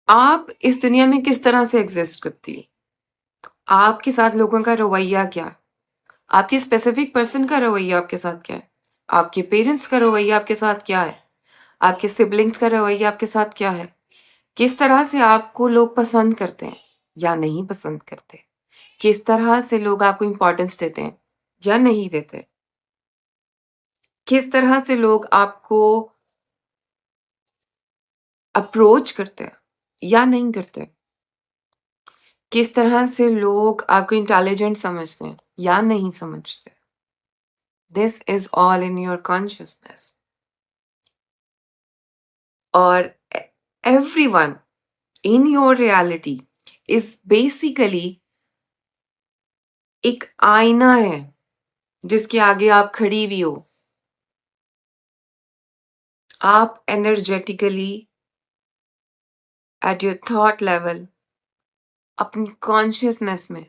आप इस दुनिया में किस तरह से एग्ज़िस्ट करती हो? आपके साथ लोगों का रवैया क्या है? आपकी स्पेसिफ़िक पर्सन का रवैया आपके साथ क्या है? आपके पेरेंट्स का रवैया आपके साथ क्या है? आपके सिबलिंग्स का रवैया आपके साथ क्या है? किस तरह से आपको लोग पसंद करते हैं या नहीं पसंद करते? किस तरह से लोग आपको इम्पोर्टेंस देते हैं या नहीं देते? किस तरह से लोग आपको अप्रोच करते हैं या नहीं करते? किस तरह से लोग आपको इंटेलिजेंट समझते हैं या नहीं समझते? This is all in your consciousness. और everyone in your reality is basically एक आईना है जिसके आगे आप खड़ी हुई हो। आप energetically at your thought level अपनी कॉन्शियसनेस में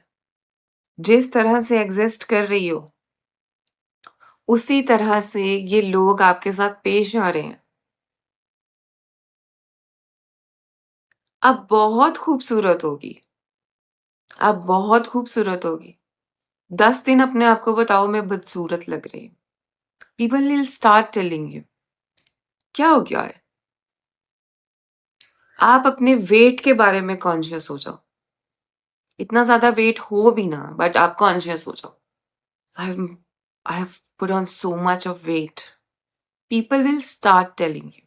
जिस तरह से एग्जिस्ट कर रही हो उसी तरह से ये लोग आपके साथ पेश आ रहे हैं। आप बहुत खूबसूरत होगी, आप बहुत खूबसूरत होगी। 10 दिन अपने आप को बताओ मैं बदसूरत लग रही हूँ। People will start telling you क्या हो गया है? आप अपने वेट के बारे में कॉन्शियस हो जाओ। इतना ज़्यादा वेट हो भी ना बट आप कॉन्शियस हो जाओ। I have I have put on so much of weight. People will start telling you.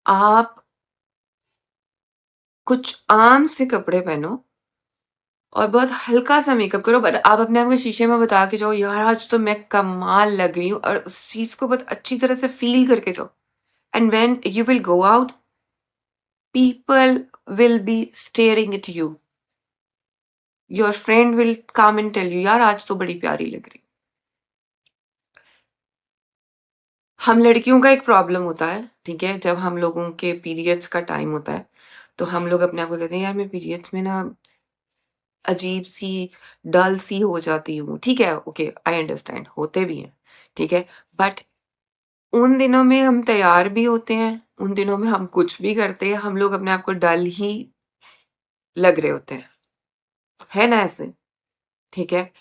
आप कुछ आम से कपड़े पहनो और बहुत हल्का-सा मेकअप करो बट आप अपने आप को शीशे में बता के जाओ यार आज तो मैं कमाल लग रही हूँ और उस चीज़ को बहुत अच्छी तरह से फ़ील करके जाओ। And when you will go out, people will be staring at you. Your friend will come and tell you यार आज तो बड़ी प्यारी लग रही। हम लड़कियों का एक प्रॉब्लम होता है, ठीक है? जब हम लोगों के पीरियड्स का टाइम होता है, तो हम लोग अपने आप को कहते हैं यार मैं पीरियड्स में ना अजीब-सी, डल-सी हो जाती हूँ। ठीक है, ओके आई अंडरस्टैंड होते भी हैं, ठीक है? बट उन दिनों में हम तैयार भी होते हैं, उन दिनों में हम कुछ भी करते हैं, हम लोग अपने आप को डल ही लग रहे होते हैं। है ना ऐसे? ठीक है?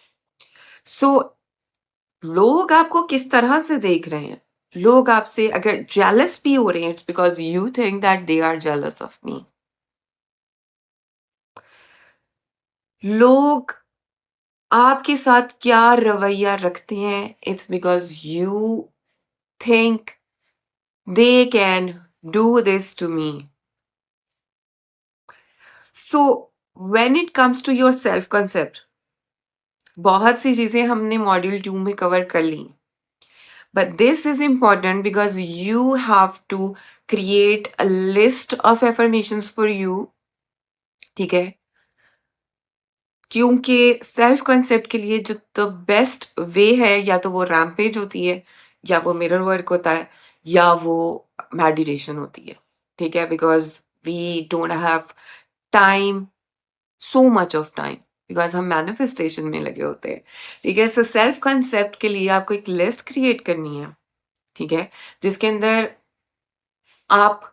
सो लोग आपको किस तरह से देख रहे हैं? लोग आपसे अगर जेलस भी हो रहे हैं, it's because you think that they are jealous of me. लोग आपके साथ क्या रवैया रखते हैं, it's because you think they can do this to me. So when it comes to your self concept, बहुत सी चीज़ें हमने मॉड्यूल 2 में कवर कर ली। But this is important because you have to create a list of affirmations for you, ठीक है? क्योंकि self concept के लिए जो द बेस्ट वे है या तो वो रैम्पेज होती है या वो मिरर वर्क होता है या वो मेडिटेशन होती है, ठीक है? Because we don't have time, so much of time because हम मैनिफेस्टेशन में लगे होते हैं, ठीक है? सो सेल्फ कांसेप्ट के लिए आपको एक लिस्ट क्रिएट करनी है, ठीक है? जिसके अंदर आप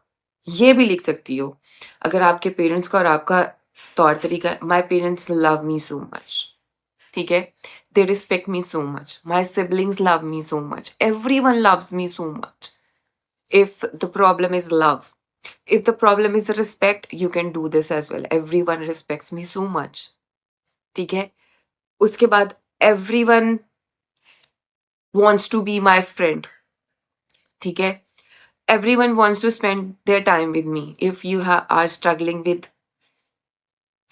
ये भी लिख सकती हो, अगर आपके पेरेंट्स का और आपका तौर-तरीका my parents love me so much, ठीक है? They respect me so much, my siblings love me so much, everyone loves me so much. If the problem is love, if the problem is respect, you can do this as well, everyone respects me so much, ठीक है? उसके बाद everyone wants to be my friend, ठीक है? Everyone wants to spend their time with me. If you are struggling with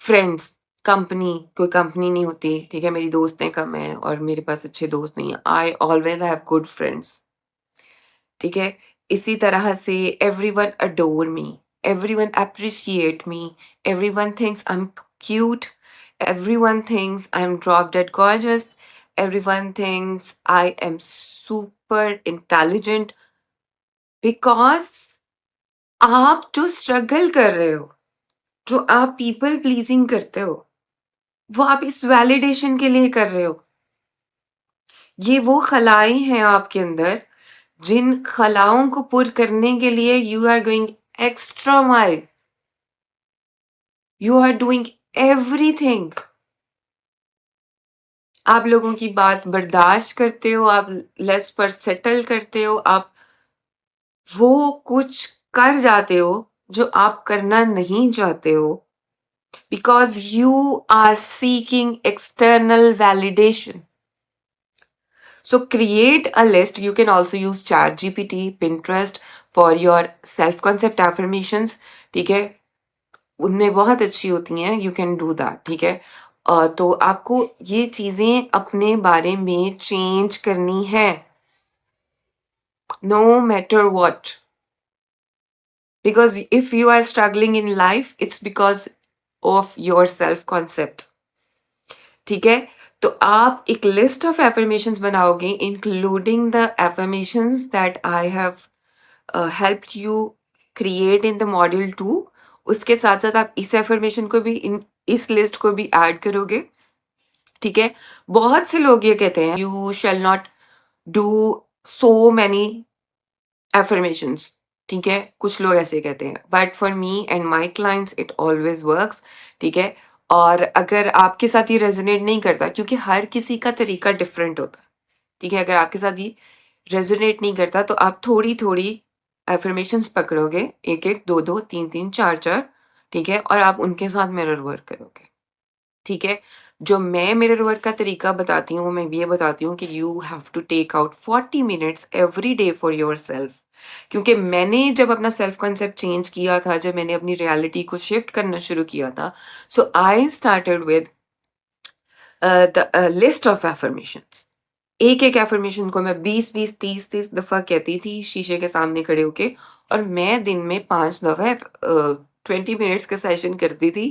friends, company कोई company नहीं होती, ठीक है? मेरी दोस्तें कम हैं और मेरे पास अच्छे दोस्त नहीं हैं। I always have good friends, ठीक है? इसी तरह से everyone adore me, everyone appreciate me, everyone thinks I am cute, everyone thinks I am drop dead gorgeous, everyone thinks I am super intelligent because आप जो स्ट्रगल कर रहे हो, जो आप पीपल प्लीज़िंग करते हो, वो आप इस वैलिडेशन के लिए कर रहे हो। ये वो खलाएँ हैं आपके अंदर, जिन खलाओं को पुर करने के लिए you are going extra mile. You are doing everything. आप लोगों की बात बर्दाश्त करते हो, आप लेस पर सेटल करते हो, आप वो कुछ कर जाते हो जो आप करना नहीं चाहते हो because you are seeking external validation. So create a list. You can also use ChatGPT, Pinterest for your self-concept affirmations. ठीक है? उनमें बहुत अच्छी होती हैं. You can do that. ठीक है? तो आपको ये चीजें अपने बारे में चेंज करनी है. No matter what. Because if you are struggling in life, it's because of your self-concept. ठीक है? तो आप एक लिस्ट ऑफ एफर्मेशंस बनाओगे including the affirmations that I have helped you create in the module 2. उसके साथ-साथ आप इस एफर्मेशन को भी इस लिस्ट को भी ऐड करोगे. ठीक है? बहुत से लोग ये कहते हैं you shall not do so many affirmations. ठीक है? कुछ लोग ऐसे कहते हैं. But for me and my clients it always works. ठीक है? और अगर आपके साथ ये रेजोनेट नहीं करता, क्योंकि हर किसी का तरीका डिफरेंट होता है. ठीक है? अगर आपके साथ ये रेजोनेट नहीं करता तो आप थोड़ी-थोड़ी एफर्मेशंस पकड़ोगे, 1-1, 2-2, 3-3, 4-4. ठीक है? और आप उनके साथ मिरर वर्क करोगे. ठीक है? जो मैं मिरर वर्क का तरीका बताती हूँ, मैं ये बताती हूँ कि you have to take out 40 minutes every day for yourself. क्योंकि मैंने जब अपना सेल्फ कांसेप्ट चेंज किया था, जब मैंने अपनी रियलिटी को शिफ्ट करना शुरू किया था, so I started with the list of affirmations. एक-एक एफर्मेशन को मैं 20-20, 30-30 दफ़ा कहती थी शीशे के सामने खड़े होके, और मैं दिन में 5 दफ़ा 20 मिनट्स का सेशन करती थी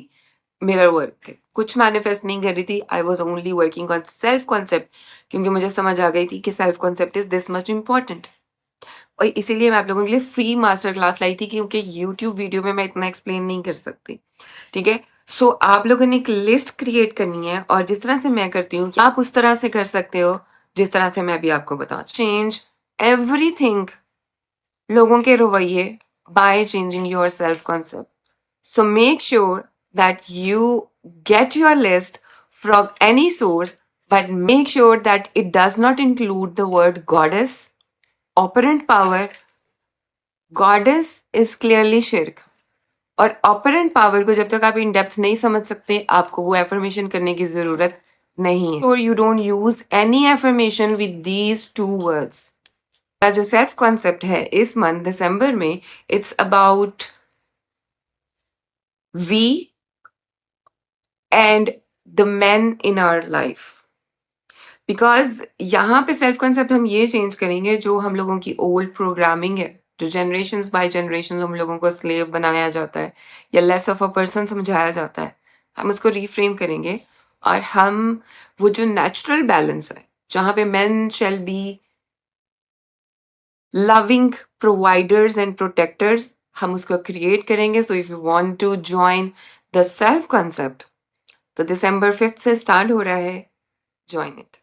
मिरर वर्क के. कुछ मैनिफेस्ट नहीं कर रही थी. I was only working on self concept, क्योंकि मुझे समझ आ गई थी कि self concept is this much important. और इसीलिए मैं आप लोगों के लिए फ्री मास्टर क्लास लाई थी, क्योंकि यूट्यूब वीडियो में मैं इतना एक्सप्लेन नहीं कर सकती. ठीक है? सो आप लोगों ने एक लिस्ट क्रिएट करनी है, और जिस तरह से मैं करती हूँ आप उस तरह से कर सकते हो जिस तरह से मैं अभी आपको बताऊँ. चेंज एवरीथिंग, लोगों के रवैये, by changing your self concept. So make sure that you get your list from any source, but make sure that it does not include the word goddess, operant power. Goddess is clearly shirk. और operand power को जब तक आप in depth नहीं समझ सकते, आपको वो एफर्मेशन करने की जरूरत नहीं है. और you don't use any affirmation with these 2 words. जो सेल्फ कॉन्सेप्ट है इस मंथ दिसंबर में, it's about we and the man in our life. Because यहाँ पे सेल्फ कॉन्सेप्ट हम ये चेंज करेंगे जो हम लोगों की ओल्ड प्रोग्रामिंग है, जो जनरेशंस बाय जनरेशन हम लोगों को स्लेव बनाया जाता है या लेस ऑफ अ पर्सन समझाया जाता है, हम उसको रिफ्रेम करेंगे. और हम वो जो नेचुरल बैलेंस है जहाँ पे men shall be loving providers and protectors, हम उसको क्रिएट करेंगे. So if you want to join the self concept, तो दिसंबर 5 से स्टार्ट हो रहा है. Join it.